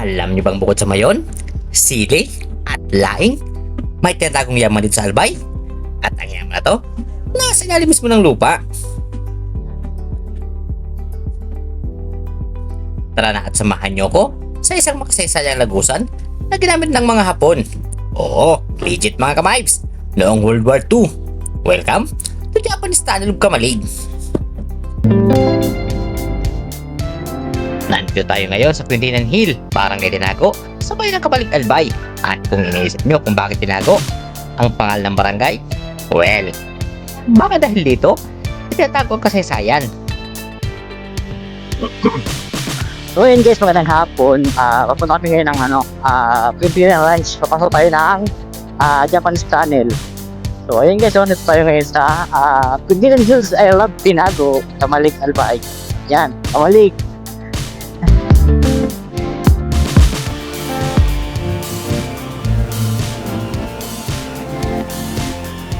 Alam niyo bang bukod sa mayon, sili, at laing, may tinatagong yaman dito sa Albay? At ang yaman na to, nasa ilalim mismo ng lupa. Tara na at samahan niyo ko sa isang makasaysayang lagusan na ginamit ng mga Hapon. Oo, legit mga kamibes, noong World War II. Welcome to Japanese Tunnel of Kamalig. Nandito tayo ngayon sa Quintinan Hill, Barangay Tinago, sa bayan ng Kamalig, Albay. At kung iniisip nyo kung bakit Tinago ang pangalan ng barangay, well, baka dahil dito, tinatago ang kasaysayan. So yun guys, magandang hapon. Papunta kami ngayon ng Philippine Ranch. Papasok tayo ng Japanese Tunnel. So ayun guys, nandito tayo ngayon sa Quintinan Hills, I Love Tinago, Kamalig, Albay. Yan, Kamalig.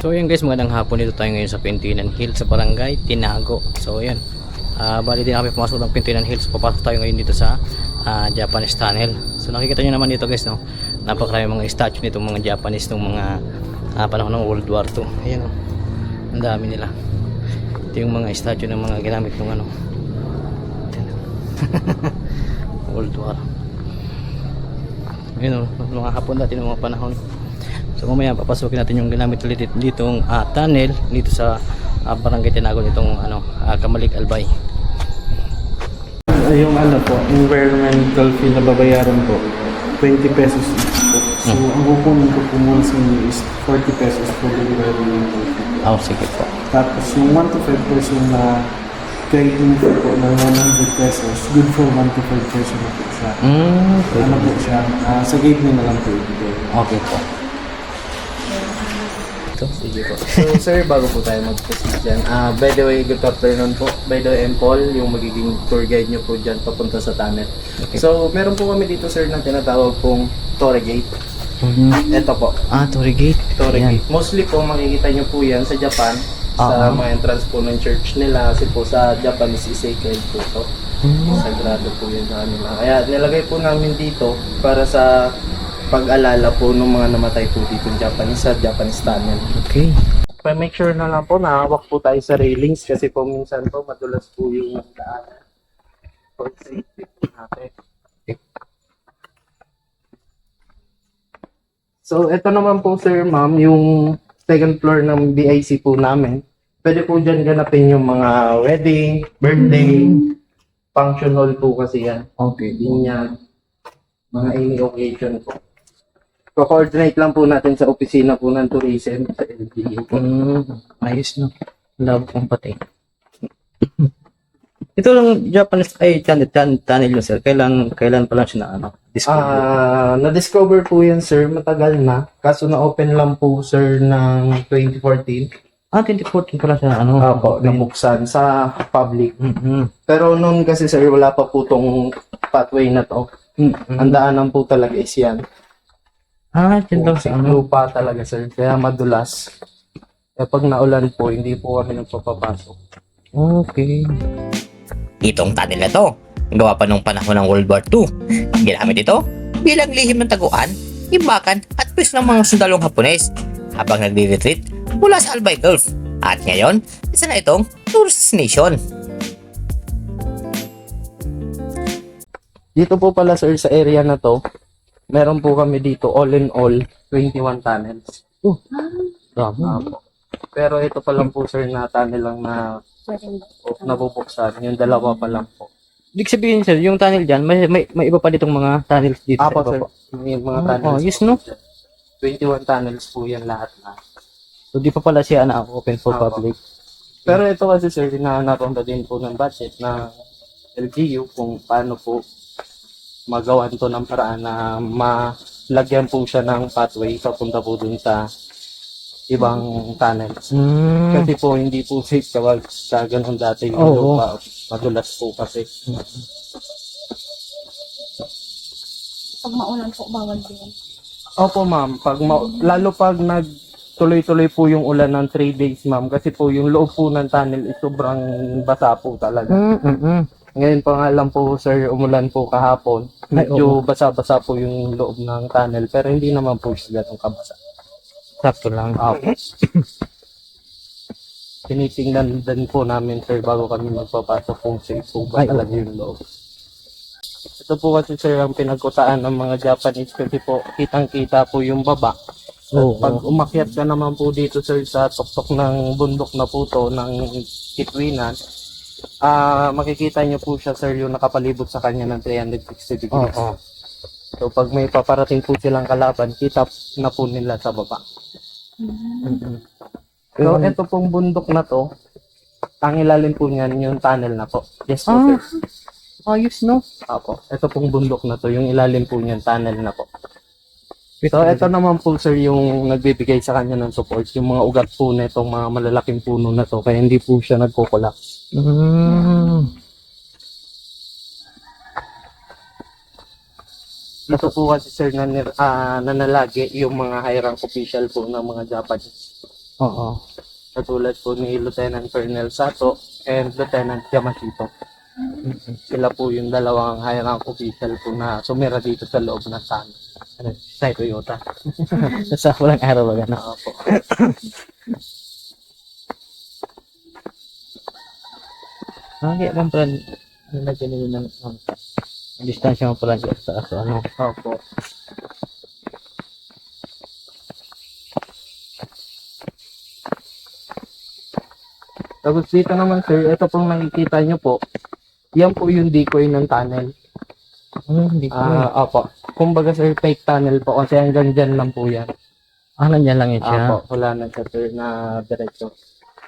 So yun guys, magandang hapon. Dito tayo ngayon sa Quintinan Hills sa Barangay Tinago. So yun, bali din kami pumasok ng Quintinan Hills. Papasok tayo ngayon dito sa Japanese Tunnel. So nakikita nyo naman dito guys, no? Napakarami mga statue nitong mga Japanese nung mga panahon ng World War II. Ayan, oh. Ang dami nila. Ito yung mga statue ng mga ginamit ng World War. Ayan, oh, mga Hapon dati ng mga panahon. So mamaya papasukin natin yung ginamit ulit ditong tunnel dito sa Barangay Tinago nitong Kamalig, Albay. Yung po, environmental fee na babayaran po, 20 pesos each po. So, ang kukunin ko po muna sa inyo is 40 pesos for the environmental fee. Oh, sige po. Tapos, yung 1 to 5 person na guiding fee po ng 100 pesos, good for 1 to 5 person na po siya. Ano po siya, sa gate nyo na lang po ibigay. Okay po. Sige po. So sir, bago po tayo mag-proceed dyan, by the way, good afternoon po. By the way, I'm Paul, yung magiging tour guide nyo po dyan papunta sa tunnel. Okay. So, meron po kami dito sir na tinatawag pong Torre Gate. Ito po. Torre Gate. Torre Gate. Mostly po makikita nyo po yan sa Japan, sa mga entrance po ng church nila, kasi po sa Japanese is sacred po ito. Sagrado po yun sa kanila. Kaya nilagay po namin dito para sa pag-alala po ng mga namatay po dito ng Japanese sa Japanese Tunnel. Okay. Make sure na lang po na hawak po tayo sa railings kasi po minsan po madulas po yung daanan. For safety po natin. So, ito naman po sir, ma'am, yung second floor ng BIC po namin. Pwede po dyan ganapin yung mga wedding, birthday, function hall po kasi yan. Okay. Binyag, mga any occasion po. Co-coordinate lang po natin sa opisina po ng tourism sa LGU po. Ayos, no? Love kong pati. Ito lang Japanese tunnel yun, sir. Kailan pa lang siya discover? Na-discover po yan, sir, matagal na. Kaso na-open lang po, sir, ng 2014. 2014 pa lang siya, Opo, nabuksan sa public. Pero noon kasi, sir, wala pa po tong pathway na to. Ang daanan po talaga is yan. Dyan lang sa Lupa talaga, sir. Kaya madulas. Kaya pag naulan po, hindi po kami nagpapapasok. Okay. Itong tunnel na to, gawa pa nung panahon ng World War II. Ginamit ito bilang lihim ng taguan, imbakan at pwes ng mga sundalong Hapones habang nagre-retreat mula sa Albay Gulf. At ngayon, isa na itong tourist destination. Dito po pala, sir, sa area na to, meron po kami dito all in all 21 tunnels. Dami. Pero ito pa lang po, sir, na tunnel lang na nabubuksan. Yung dalawa pa lang po. Ibig sabihin, sir, yung tunnel dyan, may iba pa ditong mga tunnels dito Apo, sa sir. iba pa. May mga tunnels. Yes, no? 21 tunnels po yan lahat na. So, di pa pala siya open for Apo. public. Pero ito kasi, sir, hinahanapon din po ng budget na LGU kung paano po magawan to ng paraan na malagyan po siya ng pathway papunta po dun sa ibang tunnels. Kasi po hindi po safe kapag sa ganun dati yung lupa, madulas po kasi. Pag maulan po, bawal din. Opo ma'am, lalo pag tuloy-tuloy po yung ulan ng 3 days ma'am kasi po yung loob po ng tunnel is sobrang basa po talaga. Ngayon pa nga lang po sir, umulan po kahapon. Ay, Medyo basa-basa po yung loob ng tunnel pero hindi naman po siya ganun kabasa. Sakto lang. Apo. Tinitingnan din po namin sir bago kami magpapasok kung safe po ba Ay, talaga yung loob. Ito po kasi sir ang pinagkutaan ng mga Japanese kasi po kitang-kita po yung baba. Oo. Pag umakyat ka naman po dito sir sa tuktok ng bundok na po to ng Kitwinan, makikita nyo po siya sir yung nakapalibot sa kanya ng 360 degrees. Oo. So pag may paparating po silang kalaban, kita na po nila sa baba. So ito pong bundok na to, ang ilalim po niyan yung tunnel na po. Yes po sir. Ayos, no? Apo. Ito pong bundok na to, yung ilalim po niyan tunnel na po. So ito naman po sir yung nagbibigay sa kanya ng support, yung mga ugat po na itong mga malalaking puno na to, kaya hindi po siya nagko-collapse. Ito po kasi sir na nanalagi yung mga high rank official po ng mga Japanese. Oo. Katulad po ni Lieutenant Colonel Sato and Lieutenant Yamashito. Sila po yung dalawang high rank official po na sumira dito sa loob ng tunnel. Sa Toyota. Sa walang araw ba gano'n? Opo. Kaya bang pala nilagyan nila ng ang distansya mo pala dyan sa aso, ano? Opo. Tapos dito naman sir, ito pong nakikita nyo po, yan po yung decoy ng tunnel. Hindi ko. Opo. Kumbaga sir, fake tunnel po kasi hanggang dyan lang po yan. Nandiyan lang yun siya. Opo, wala na siya sir na diretso.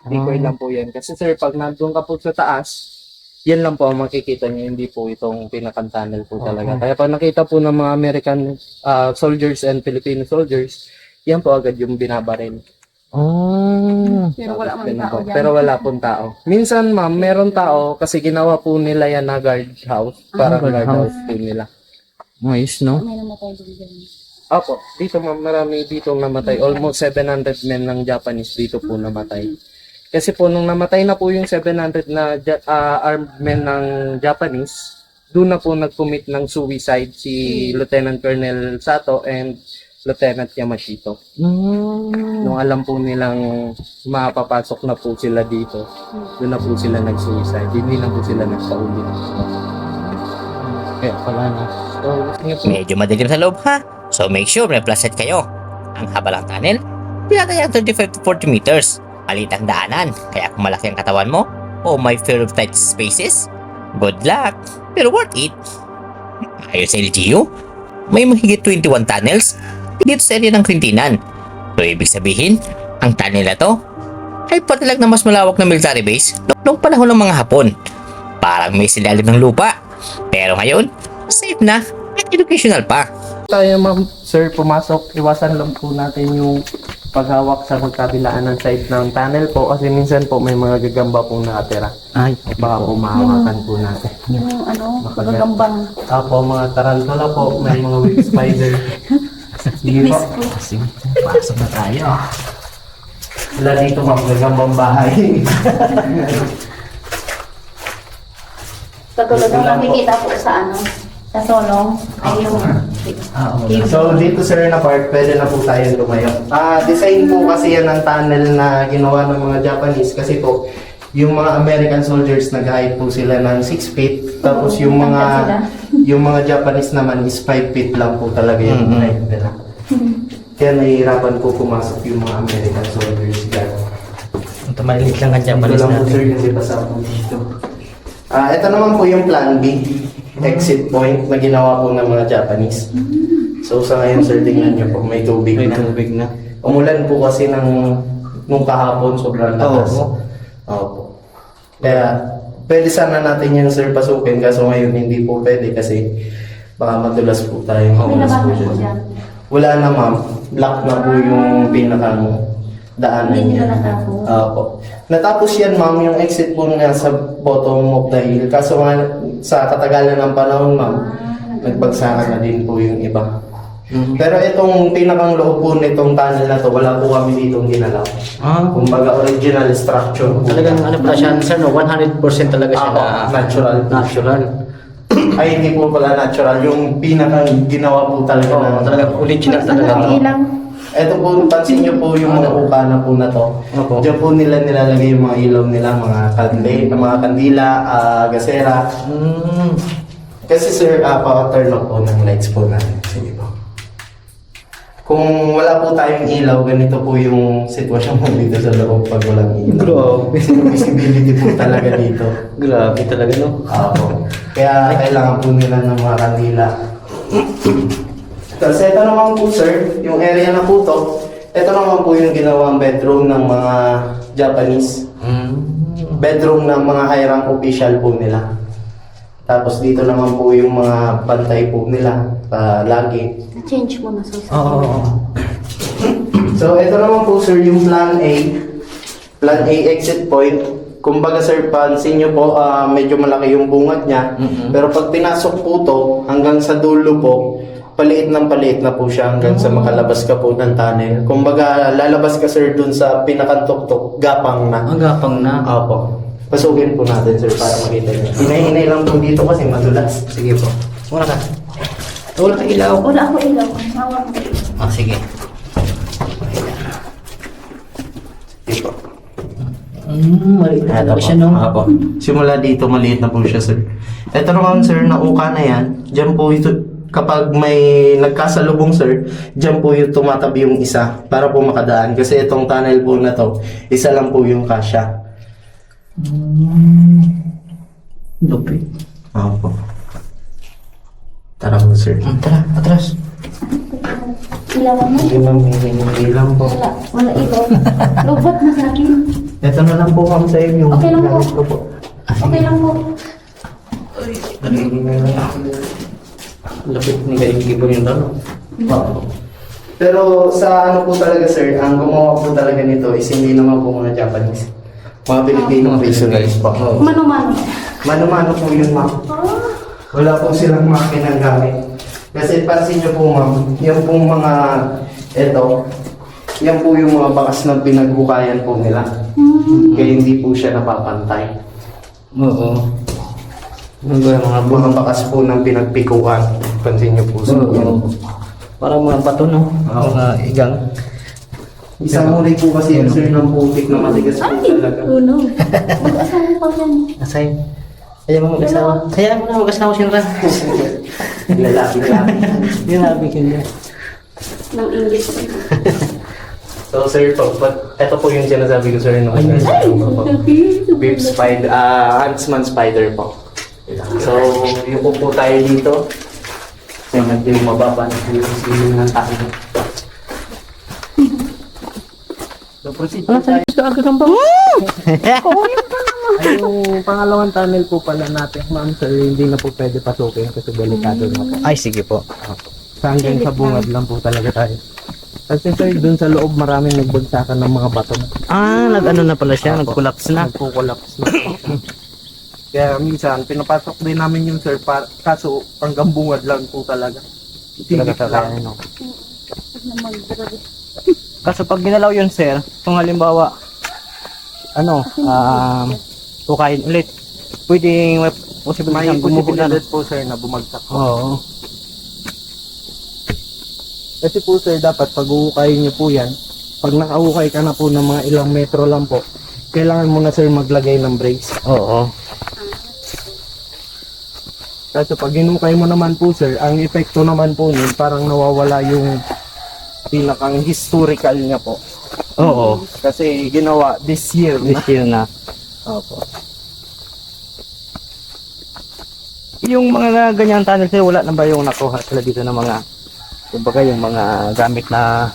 Decoy lang po yan. Kasi sir, pag nandun ka po sa taas, yan lang po ang makikita nyo, hindi po itong pinakang tunnel po talaga. Kaya pag nakita po ng mga American soldiers and Filipino soldiers, yan po agad yung binabaril. Pero wala mang tao dyan. Pero wala pong tao. Minsan ma'am, meron tao kasi ginawa po nila yan na guard house. Parang guard guard house. house po nila. Ayos, no? May namatay din dyan. Opo, dito ma'am, marami dito namatay. Almost 700 men ng Japanese dito po namatay. Kasi po nung namatay na po yung 700 na armed men ng Japanese, doon na po nag-commit ng suicide si Lieutenant Colonel Sato and Lieutenant Yamashito. Nung alam po nilang mapapasok na po sila dito, doon na po sila nag-suicide. Hindi na po sila nagsauli. Kaya pala na. So, gusto niyo po, Medyo madilim sa loob ha. So make sure may flashlight kayo. Ang haba ng tunnel, pinatayang 35 to 40 meters. Palit ang daanan, kaya kung malaki ang katawan mo, o may fear of tight spaces, good luck, pero worth it. Ayon sa LGU, may mahigit 21 tunnels dito sa area ng Quintinan. So ibig sabihin, ang tunnel na to ay patilag na mas malawak na military base noong panahon ng mga Hapon. Parang may silalim ng lupa. Pero ngayon, safe na at educational pa. tayo ma'am, sir, pumasok, iwasan lang po natin yung paghawak sa magkabilaan ng side ng tunnel po kasi minsan po may mga gagamba pong nakatira. Ay, Baka po mahawakan po natin. Yung ano, Makagat. gagambang. Apo, mga tarantula po, may mga weak spider. Sige po. sige. Pasok na tayo. Wala dito ma'am, gagambang bahay. Katulad ng nakikita po sa ano, sa Solong, ay yung So dito sir na part, pwede na po tayo lumayo. Design po kasi yan ng tunnel na ginawa ng mga Japanese kasi po yung mga American soldiers nag-height po sila ng 6 feet tapos yung mga Japanese naman is 5 feet lang po talaga yung height nila. Kaya nahihirapan po pumasok yung mga American soldiers dyan. Ito maliit lang ang Ito Japanese lang po natin. sir kasi basa po dito. Ito naman po yung plan B, exit point na ginawa po ng mga Japanese. So sa ngayon sir, tingnan nyo po, may tubig May na. tubig na. Umulan po kasi nung kahapon, sobrang lakas. Opo. Kaya, pwede sana natin yan sir pasukin, kaso ngayon hindi po pwede kasi baka madulas po tayo. may labanan po dyan. Wala na ma'am, block na po yung pinakang daanan Hindi niya. nila natapos. Opo. Natapos yan ma'am, yung exit po nga sa bottom of the hill. Kaso nga, sa katagalan ng panahon ma'am, nagbagsakan na din po yung iba. Pero itong pinakang loob po nitong tunnel na to, wala po kami ditong ginalaw. Kumbaga original structure po. Talagang ano pala siya, sir, no? 100% talaga siya Ako, na natural. natural. Ay, hindi po pala natural. Yung pinakang ginawa po talaga Oo, na. talagang original talaga. Ang ilang. Ito po, pansin nyo po yung mga ukana po na to. Opo. Diyan po nila nilalagay yung mga ilaw nila, mga kandila, gasera. Kasi sir, pa-turn off po ng lights po natin. Sige po. Kung wala po tayong ilaw, ganito po yung sitwasyon mo dito sa loob pag walang ilaw. Grabe. Visibility po talaga dito. Grabe talaga, no? Oo. Kaya kailangan po nila ng mga kandila. Tapos ito naman po sir, yung area na po to, ito naman po yung ginawang bedroom ng mga Japanese. Bedroom ng mga high rank official po nila. Tapos dito naman po yung mga bantay po nila lagi. Change mo na sa Oo. So ito naman po sir yung plan A. Plan A exit point. Kumbaga sir, pansin nyo po, medyo malaki yung bungad niya. Pero pag pinasok po to, hanggang sa dulo po, paliit na po siya hanggang sa makalabas ka po ng tunnel. Kumbaga, lalabas ka sir dun sa pinakantok-tok, gapang na. Ang gapang na. Opo. Pasukin po natin sir para makita nyo. Hinay-hinay lang po dito kasi madulas. Sige po. Wala ka. Wala ka ilaw. Wala ako ilaw. Hawak mo. Ah, sige. Sige po. Maliit na talaga siya, no? Opo. Simula dito, maliit na po siya sir. Ito naman sir, nauka na yan. Diyan po ito, kapag may nagkasalubong sir, diyan po yung tumatabi yung isa para po makadaan. Kasi itong tunnel po na to, isa lang po yung kasya. Lupit. Opo. Tara po sir. Tara, atras. Ilaw mo. Hindi ma'am, hindi lang po. Wala ilaw. Lubot na sa akin. Ito na lang po ma'am sa inyo. Okay lang po. Gamit ko po. Okay lang po. Lupit ni Kaingi po yung lalo. Opo. Pero sa ano po talaga sir, ang gumawa po talaga nito is hindi naman po mga Japanese. Mga Pilipino guys po. Mano-mano. Mano-mano po yun ma'am. Wala po silang makinang gamit. Kasi pansin nyo po ma'am, yan pong mga eto, yan po yung mga bakas na pinaghukayan po nila. Kaya hindi po siya napapantay. Oo. Ano ba yung mga Mga bakas po ng pinagpikuan. Pansin nyo po sa Oo. Parang mga bato, no? Mga igang. Isang muli po kasi yan sir ng putik na matigas po Ay, talaga. no. Mag-asawa pa yan. Asay. Kaya mo mag-asawa. Kaya mo na mag-asawa siya rin. Lalaki lang. Grabe ka niya. Ng English. So sir, ito po yung sinasabi ko sir nung Beef spider, Huntsman spider po. So, yung po tayo dito. So, yung mababa na po yung ceiling ng tayo. So, proceed po tayo. Ay, yung pangalawang tunnel po pala natin, ma'am sir, hindi na po pwede pasukin kasi delikado na po. Ay, sige po. Sa hanggang sa bungad lang po talaga tayo. Kasi sir, dun sa loob maraming nagbagsakan ng mga bato. Ah, nag-ano na pala siya? Nag-collapse na? Nagpo-collapse na po. Kaya minsan, pinapasok din namin yung sir, kaso hanggang bungad lang po talaga. Tigit lang. No? Kaso pag ginalaw yun, sir, kung halimbawa, tukahin ulit, pwedeng may possible May siyang gumuho na. posibilidad po sir na bumagsak po. Oo. Kasi po sir, dapat pag uhukayin niyo po yan, pag nakahukay ka na po ng mga ilang metro lang po, kailangan mo na sir maglagay ng brakes. Oo. Kaso pag hinukay mo naman po sir, ang epekto naman po nun, parang nawawala yung pinakang historical niya po. Oo. Kasi ginawa this year na. This year na. Opo. Yung mga ganyang tunnel, sir, wala na ba yung nakuha sila dito ng mga, kumbaga yung mga gamit na,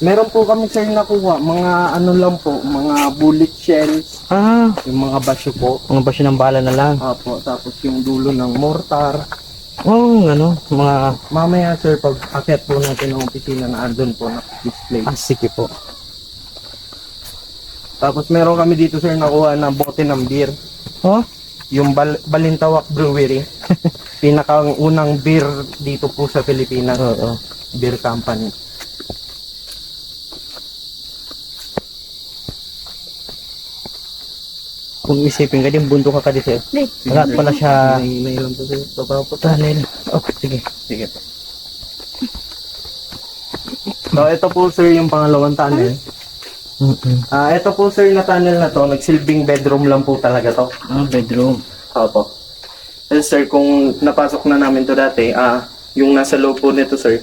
Meron po kami sir nakuha, mga ano lang po, mga bullet shells, yung mga basyo po. mga basyo ng bala na lang. Opo, tapos yung dulo ng mortar. Mga, Mamaya sir, pag akit po natin ng opisina na andun po na-display. sige po. Tapos meron kami dito sir nakuha na bote ng beer. Oh? yung Balintawak Brewery. Pinakang unang beer dito po sa Pilipinas. Oo. Beer company. Kung isipin ka din, bundok ka din sir. Di. Wala pala siya May lang po sir. tunnel. Oh, sige. Sige po. So, ito po sir yung pangalawang tunnel. Ito po sir na tunnel na to, nagsilbing bedroom lang po talaga to. Bedroom. Opo. Then sir, kung napasok na namin to dati, yung nasa loob po nito sir,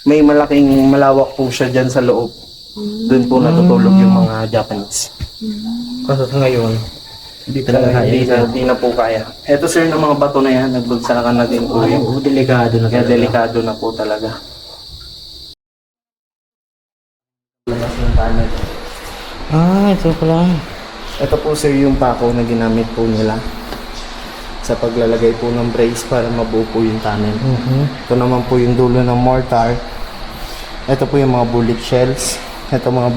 may malaking malawak po siya dyan sa loob. Doon po natutulog yung mga Japanese. Kaso sa ngayon, Hindi na po kaya. Ito sir, ng mga bato na yan, nagbagsakan na din po yun. delikado na Kaya delikado na po talaga. Labas ng tunnel. Ito pala. Ito po sir yung pako na ginamit po nila sa paglalagay po ng brace para mabuo po yung tunnel. Ito naman po yung dulo ng mortar. Ito po yung mga bullet shells. Ito mga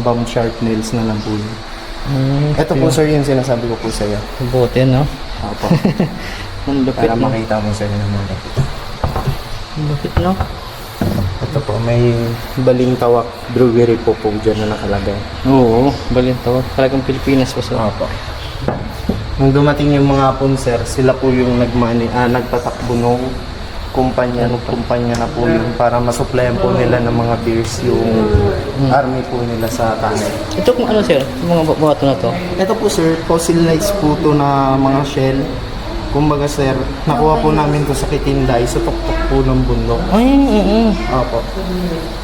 bomb shrapnels na lang po yun. Ito po sir yung sinasabi ko po sa iyo. Bote, no? Opo. Ang lupit, Para no? makita mo sir naman. Ang lupit, no? Ito po may Balintawak Brewery po dyan na nakalagay. Oo, balintawak. Talagang Pilipinas pa sa. Opo. Nung dumating yung mga hapon sir, sila po yung nagpatakbo nung kumpanya na po yun para masuplayan po nila ng mga beers yung army po nila sa tunnel. Ito kung ano sir, yung mga bato na to. Ito po sir, fossilized po to na mga shell. Kumbaga sir, nakuha po namin to sa Kitinday, sa tuktok po ng bundok. Ay, oo. Opo.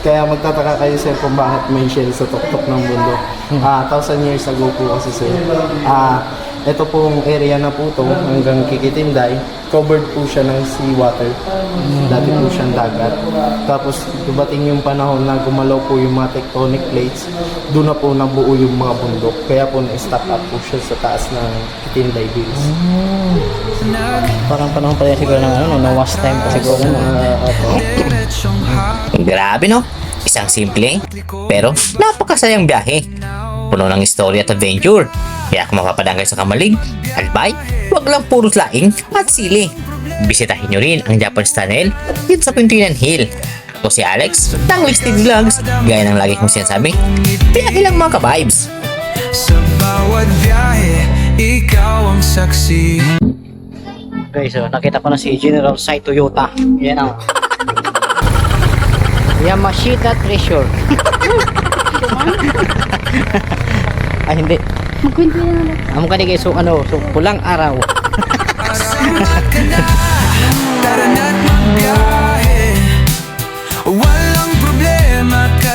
Kaya magtataka kayo sir kung bakit may shell sa tuktok ng bundok. 1,000 years ago po kasi sir. Ito pong area na po to hanggang Kikitinday, covered po siya ng seawater. Dati po siyang dagat. Tapos dumating yung panahon na gumalaw po yung mga tectonic plates, doon na po nabuo yung mga bundok. Kaya po na-stack up po siya sa taas ng Kitinday Hills. Parang panahon pa rin siguro ng ano, no was time pa siguro. Grabe no? Isang simple, pero napakasayang biyahe. Puno ng istorya at adventure. Kaya kung mapapadangay sa Kamalig, Albay, wag lang puro laing at sili. Bisitahin nyo rin ang Japanese Tunnel dito sa Quintinan Hill. Ako si Alex, ng Listed Vlogs. Gaya ng lagi kong sinasabi, biyahe lang mga ka-vibes. Sa bawat biyahe, ikaw ang saksi. Guys, so, nakita ko na si General Sai Toyota. Yan ang Yamashita Treasure. Ay, hindi. Magkwento na lang. Amo ka guys, so ano, so pulang araw. Sumunod ka na